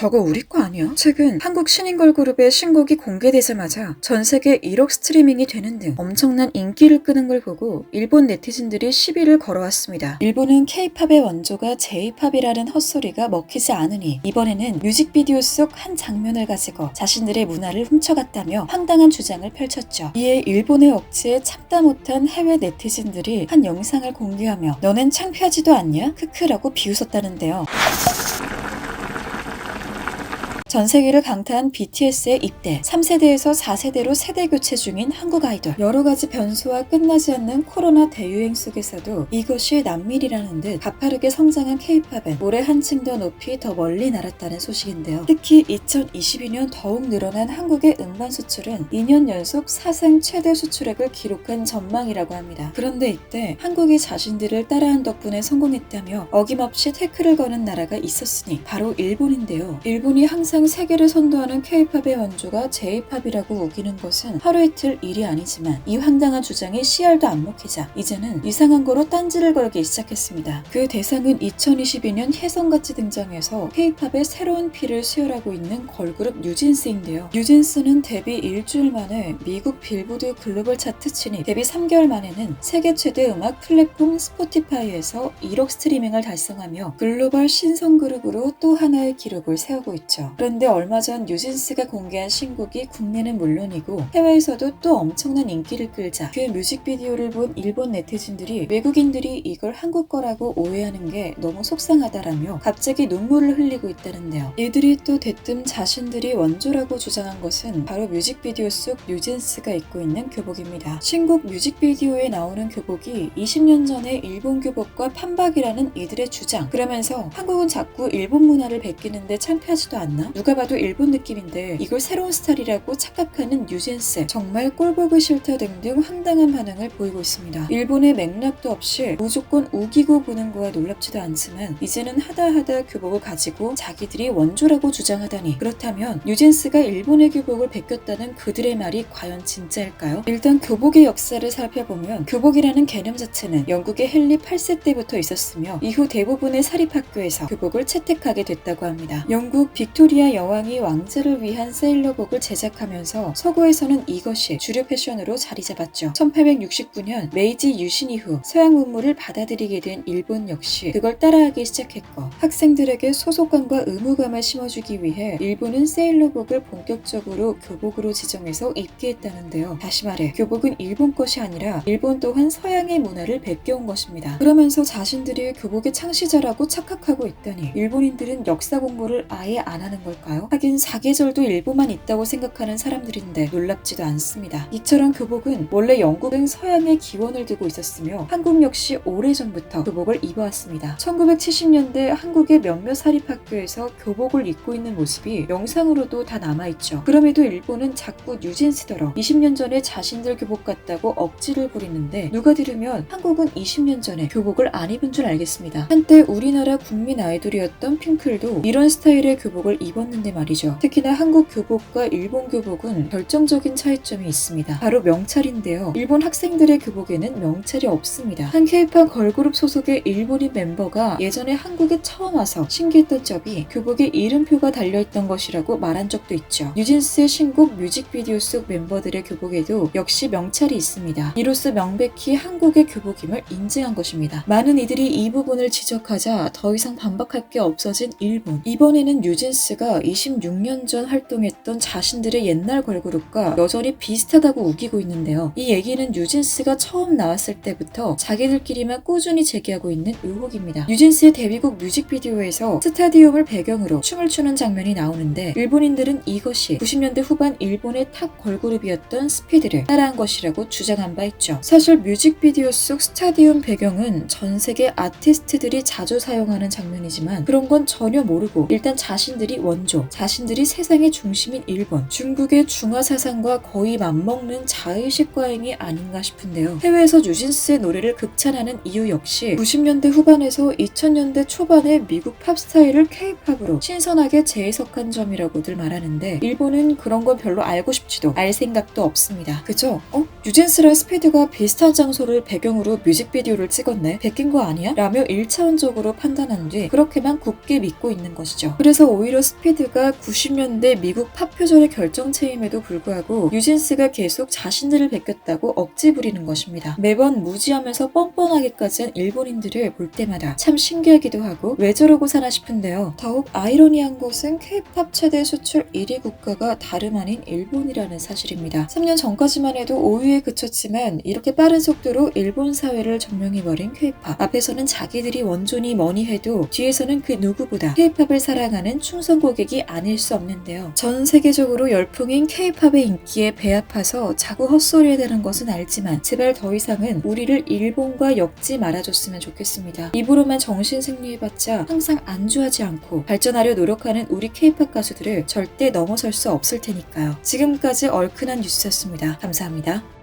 저거 우리 거 아니야? 최근 한국 신인 걸그룹의 신곡이 공개되자마자 전 세계 1억 스트리밍이 되는 등 엄청난 인기를 끄는 걸 보고 일본 네티즌들이 시비를 걸어왔습니다. 일본은 K-팝의 원조가 J-팝이라는 헛소리가 먹히지 않으니 이번에는 뮤직비디오 속 한 장면을 가지고 자신들의 문화를 훔쳐갔다며 황당한 주장을 펼쳤죠. 이에 일본의 억지에 참다 못한 해외 네티즌들이 한 영상을 공개하며 너넨 창피하지도 않냐? 크크라고 비웃었다는데요. 전 세계를 강타한 BTS의 입대, 3세대에서 4세대로 세대 교체 중인 한국 아이돌. 여러 가지 변수와 끝나지 않는 코로나 대유행 속에서도 이것이 남미이라는 듯 가파르게 성장한 K-팝은 올해 한층 더 높이 더 멀리 날았다는 소식인데요. 특히 2022년 더욱 늘어난 한국의 음반 수출은 2년 연속 사상 최대 수출액을 기록한 전망이라고 합니다. 그런데 이때 한국이 자신들을 따라한 덕분에 성공했다며 어김없이 태클을 거는 나라가 있었으니 바로 일본인데요. 일본이 항상 세계를 선도하는 K-팝의 원조가 J-팝이라고 우기는 것은 하루 이틀 일이 아니지만 이 황당한 주장이 씨알도 안 먹히자 이제는 이상한 거로 딴지를 걸기 시작했습니다. 그 대상은 2022년 혜성같이 등장해서 K-팝의 새로운 피를 수혈하고 있는 걸그룹 뉴진스인데요. 뉴진스는 데뷔 일주일 만에 미국 빌보드 글로벌 차트 진입, 데뷔 3개월 만에는 세계 최대 음악 플랫폼 스포티파이에서 1억 스트리밍을 달성하며 글로벌 신성 그룹으로 또 하나의 기록을 세우고 있죠. 그런데 얼마 전 뉴진스가 공개한 신곡이 국내는 물론이고 해외에서도 또 엄청난 인기를 끌자 그 뮤직비디오를 본 일본 네티즌들이 외국인들이 이걸 한국 거라고 오해하는 게 너무 속상하다라며 갑자기 눈물을 흘리고 있다는데요. 이들이 또 대뜸 자신들이 원조라고 주장한 것은 바로 뮤직비디오 속 뉴진스가 입고 있는 교복입니다. 신곡 뮤직비디오에 나오는 교복이 20년 전의 일본 교복과 판박이라는 이들의 주장. 그러면서 한국은 자꾸 일본 문화를 베끼는데 창피하지도 않나? 누가 봐도 일본 느낌인데 이걸 새로운 스타일이라고 착각하는 뉴진스, 정말 꼴보기 싫다 등등 황당한 반응을 보이고 있습니다. 일본의 맥락도 없이 무조건 우기고 보는 거에 놀랍지도 않지만 이제는 하다 교복을 가지고 자기들이 원조라고 주장하다니, 그렇다면 뉴진스가 일본의 교복을 베꼈다는 그들의 말이 과연 진짜일까요? 일단 교복의 역사를 살펴보면 교복이라는 개념 자체는 영국의 헨리 8세 때부터 있었으며 이후 대부분의 사립학교에서 교복을 채택하게 됐다고 합니다. 영국 빅토리아 여왕이 왕자를 위한 세일러복을 제작하면서 서구에서는 이것이 주류 패션으로 자리 잡았죠. 1869년 메이지 유신 이후 서양 문물을 받아들이게 된 일본 역시 그걸 따라하기 시작했고, 학생들에게 소속감과 의무감을 심어주기 위해 일본은 세일러복을 본격적으로 교복으로 지정해서 입게 했다는데요. 다시 말해 교복은 일본 것이 아니라 일본 또한 서양의 문화를 베껴온 것입니다. 그러면서 자신들이 교복의 창시자라고 착각하고 있다니 일본인들은 역사 공부를 아예 안 하는 걸까요? 하긴 사계절도 일본만 있다고 생각하는 사람들인데 놀랍지도 않습니다. 이처럼 교복은 원래 영국 등 서양의 기원을 두고 있었으며 한국 역시 오래전부터 교복을 입어왔습니다. 1970년대 한국의 몇몇 사립학교에서 교복을 입고 있는 모습이 영상으로도 다 남아있죠. 그럼에도 일본은 자꾸 뉴진스더러 20년 전에 자신들 교복 같다고 억지를 부리는데 누가 들으면 한국은 20년 전에 교복을 안 입은 줄 알겠습니다. 한때 우리나라 국민 아이돌이었던 핑클도 이런 스타일의 교복을 입었는데 말이죠. 특히나 한국 교복과 일본 교복은 결정적인 차이점이 있습니다. 바로 명찰인데요. 일본 학생들의 교복에는 명찰이 없습니다. 한 K-팝 걸그룹 소속의 일본인 멤버가 예전에 한국에 처음 와서 신기했던 점이 교복에 이름표가 달려있던 것이라고 말한 적도 있죠. 뉴진스의 신곡 뮤직비디오 속 멤버들의 교복에도 역시 명찰이 있습니다. 이로써 명백히 한국의 교복임을 인증한 것입니다. 많은 이들이 이 부분을 지적하자 더 이상 반박할 게 없어진 일본. 이번에는 뉴진스가 26년 전 활동했던 자신들의 옛날 걸그룹과 여전히 비슷하다고 우기고 있는데요. 이 얘기는 뉴진스가 처음 나왔을 때부터 자기들끼리만 꾸준히 제기하고 있는 의혹입니다. 뉴진스의 데뷔곡 뮤직비디오에서 스타디움을 배경으로 춤을 추는 장면이 나오는데 일본인들은 이것이 90년대 후반 일본의 탑 걸그룹이었던 스피드를 따라한 것이라고 주장한 바 있죠. 사실 뮤직비디오 속 스타디움 배경은 전 세계 아티스트들이 자주 사용하는 장면이지만 그런 건 전혀 모르고 일단 자신들이 원조, 자신들이 세상의 중심인 일본, 중국의 중화 사상과 거의 맞먹는 자의식 과잉이 아닌가 싶은데요. 해외에서 뉴진스의 노래를 극찬하는 이유 역시 90년대 후반에서 2000년대 초반의 미국 팝 스타일을 K-팝으로 신선하게 재해석한 점이라고들 말하는데 일본은 그런 건 별로 알고 싶지도 알 생각도 없습니다. 그죠? 뉴진스랑 스피드가 비슷한 장소를 배경으로 뮤직비디오를 찍었네? 베낀 거 아니야? 라며 1차원적으로 판단한 뒤 그렇게만 굳게 믿고 있는 것이죠. 그래서 오히려 스피드 스키드가 90년대 미국 팝 표절의 결정체임에도 불구하고 뉴진스가 계속 자신들을 베꼈다고 억지 부리는 것입니다. 매번 무지하면서 뻔뻔하게까지 한 일본인들을 볼 때마다 참 신기하기도 하고 왜 저러고 사나 싶은데요. 더욱 아이러니한 것은 K-팝 최대 수출 1위 국가가 다름 아닌 일본이라는 사실입니다. 3년 전까지만 해도 5위에 그쳤지만 이렇게 빠른 속도로 일본 사회를 점령해버린 K-팝. 앞에서는 자기들이 원조니 뭐니 해도 뒤에서는 그 누구보다 K-팝을 사랑하는 충성 고객이 아닐 수 없는데요. 전 세계적으로 열풍인 K-팝의 인기에 배 아파서 자꾸 헛소리해대는 것은 알지만 제발 더 이상은 우리를 일본과 엮지 말아줬으면 좋겠습니다. 입으로만 정신 승리해봤자 항상 안주하지 않고 발전하려 노력하는 우리 K-팝 가수들을 절대 넘어설 수 없을 테니까요. 지금까지 얼큰한 뉴스였습니다. 감사합니다.